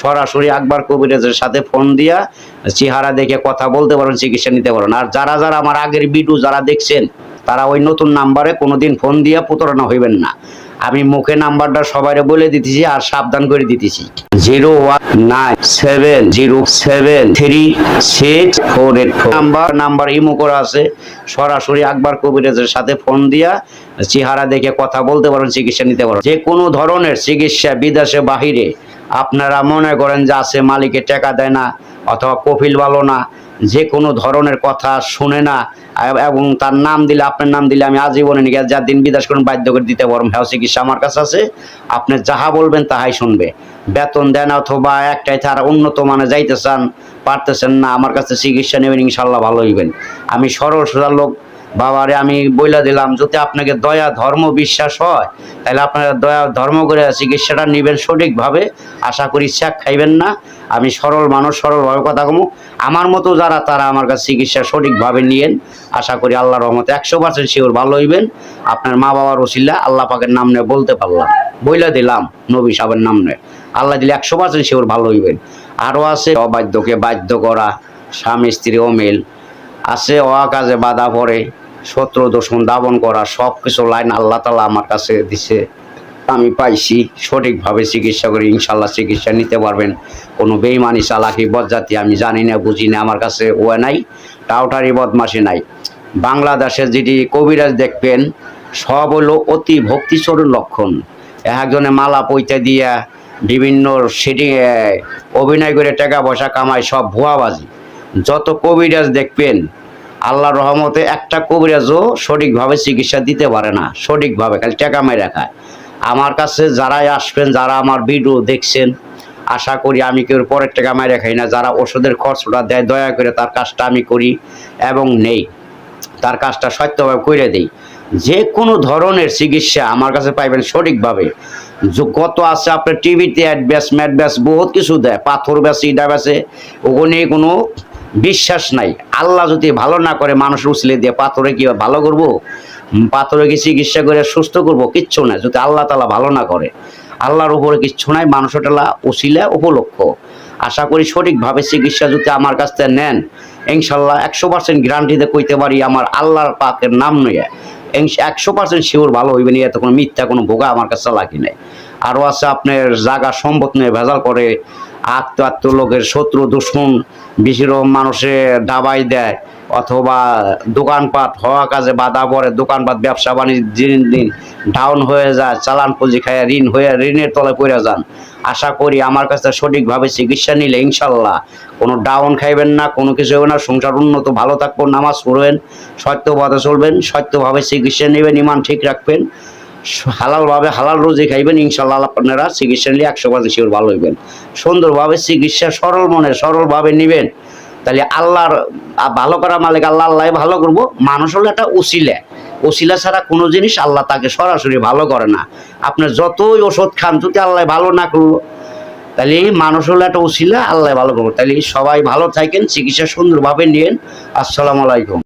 সরাসরি আকবর কবিরাজের সাথে ফোন দিয়া চেহারা দেখে কথা বলতে পারেন, চিকিৎসা নিতে পারেন। আর যারা যারা আমার আগের ভিডিও যারা দেখছেন তারা ওই নতুন নাম্বারে কোনোদিন ফোন দিয়া প্রতারণা হইবেন না। আমি মুখে নাম্বারটা সবাই বলে দিতেছি আর সাবধান করে দিতেছি, 01907073648 নাম্বার ইমো করা আছে। সরাসরি আকবর কবিরাজের সাথে ফোন দিয়া চেহারা দেখে কথা বলতে পারেন, চিকিৎসা নিতে পারেন। যে কোনো ধরনের চিকিৎসা বিদেশে বাহিরে আপনারা মনে করেন যে আছে মালিকে টাকা দেয় না অথবা কফিল ভালো না, যে কোনো ধরনের কথা শুনে না এবং তার নাম দিলে আপনার নাম দিলে আমি আজীবনে নিয়ে যার দিন বিদেশ করুন বাধ্য করে দিতে পারবো। হ্যাঁ, চিকিৎসা আমার কাছে আছে, আপনি যাহা বলবেন তাহাই শুনবে। বেতন দেন অথবা একটাই তার উন্নত মানে যাইতে চান পারতেছেন না, আমার কাছে চিকিৎসা নেবেন, ইনশাল্লাহ ভালো হইবেন। আমি সরল সোজা লোক বাবারে আমি বইলা দিলাম, যদি আপনাকে দয়া ধর্ম বিশ্বাস হয় তাহলে আপনারা দয়া ধর্ম করে চিকিৎসাটা নেবেন সঠিকভাবে। আশা করি শেখ খাইবেন না। আমি সরল মানুষ, সরলভাবে কথা কমু। আমার মতো যারা তারা আমার কাছে চিকিৎসা সঠিকভাবে নিয়েন, আশা করি আল্লাহর রহমতে 100% শিওর ভালো হইবেন। আপনার মা বাবার ওসিলা আল্লাহ পাকের নাম নিয়ে বলতে পারলাম, বইলা দিলাম নবী সাহেবের নাম নিয়ে, আল্লাহ দিলে 100% শিওর ভালো হইবেন। আরও আছে অবাধ্যকে বাধ্য করা, স্বামী স্ত্রী অমিল আছে, অকাজে বাধা পড়ে, শত্রু দূষণ দাবন করা, সব কিছু লাইন আল্লাহ তাআলা আমার কাছে দিছে, আমি পাইছি। সঠিকভাবে চিকিৎসা করি, ইনশাল্লাহ চিকিৎসা নিতে পারবেন। কোনো বেইমানি চালাকি বদজাতি আমি জানি না, বুঝি না, আমার কাছে ও নাই, টাউটারি বদমাশি নাই। বাংলাদেশের যেটি কবিরাজ দেখবেন সব হলো অতি ভক্তিচরের লক্ষণ। একজনে মালা পইতে দিয়া বিভিন্ন সেটি অভিনয় করে টাকা পয়সা কামায়, সব ভুয়াবাজি। যত কবিরাজ দেখবেন আল্লাহর রহমতে একটা কবিরাজও সঠিকভাবে চিকিৎসা দিতে পারে না, সঠিকভাবে খালি টাকা মেরে খায়। আমার কাছে যারাই আসবেন, যারা আমার ভিডিও দেখছেন, আশা করি আমি কেউ পরের টাকা মেরে খাই না। যারা ওষুধের খরচটা দেয় দয়া করে তার কাজটা আমি করি এবং নেই, তার কাজটা সত্যভাবে করে দিই। যে কোনো ধরনের চিকিৎসা আমার কাছে পাইবেন সঠিকভাবে। কত আছে আপনার টিভিতে অ্যাডব্যাস ম্যাডব্যাস বহুত কিছু দেয়, পাথর ব্যাসে ইডা ব্যাসে, ওখানে কোনো বিশ্বাস নাই। আল্লাহ যদি ভালো না করে মানুষের উসিলে দিয়ে পাথরে কি ভালো করবো? পাথরে কি চিকিৎসা করে সুস্থ করবো? কিচ্ছু না, যদি আল্লাহ তাআলা ভালো না করে। আল্লাহর উপরে কিচ্ছু নাই, মানুষের উসিলা উপলক্ষ। আশা করি সঠিকভাবে চিকিৎসা যদি আমার কাছ থেকে নেন, ইনশাল্লাহ 100% গ্যারান্টিতে কইতে পারি আমার আল্লাহর পাকের নাম নিয়ে 100% শিওর ভালো হইবে না। এত কোনো মিথ্যা কোনো ভোগা আমার কাছে লাগি নাই। আরও আছে আপনার জায়গা সম্পদ নিয়ে ভেজাল করে, আত্ম লোকের শত্রু দুশ্মন বেশির মানুষে ডাবাই দেয় অথবা দোকানপাট হওয়া কাজে বাধা পড়ে, দোকানপাট ব্যবসা বাণিজ্য দিন দিন ডাউন হয়ে যায়, চালান পুঁজি খায় ঋণ হয়ে ঋণের তলায় পড়ে যান। আশা করি আমার কাছে সঠিকভাবে চিকিৎসা নিলে ইনশাল্লাহ কোনো ডাউন খাইবেন না, কোনো কিছু হবে না, সংসার উন্নত ভালো থাকবো। নামাজ পড়বেন, সত্যভাবে চলবেন, সত্যভাবে চিকিৎসা নেবেন, ইমান ঠিক রাখবেন, হালালভাবে হালাল রুজি খাইবেন, ইনশাল্লাহ আপনারা চিকিৎসা নিলে 100% শিওর ভালো হইবেন। সুন্দরভাবে চিকিৎসা সরল মনে সরলভাবে নেবেন, তাহলে আল্লাহর ভালো করা মালিক আল্লাহ, আল্লাহ ভালো করবো। মানুষ হলো একটা উসিলা, উসিলা ছাড়া কোনো জিনিস আল্লাহ তাকে সরাসরি ভালো করে না। আপনার যতই ওষুধ খান, যদি আল্লাহ ভালো না করলো, তাহলে মানুষ হলো একটা উসিলা, আল্লাহ ভালো করবো। তাহলে সবাই ভালো থাকেন, চিকিৎসা সুন্দরভাবে নিয়েন। আসসালামু আলাইকুম।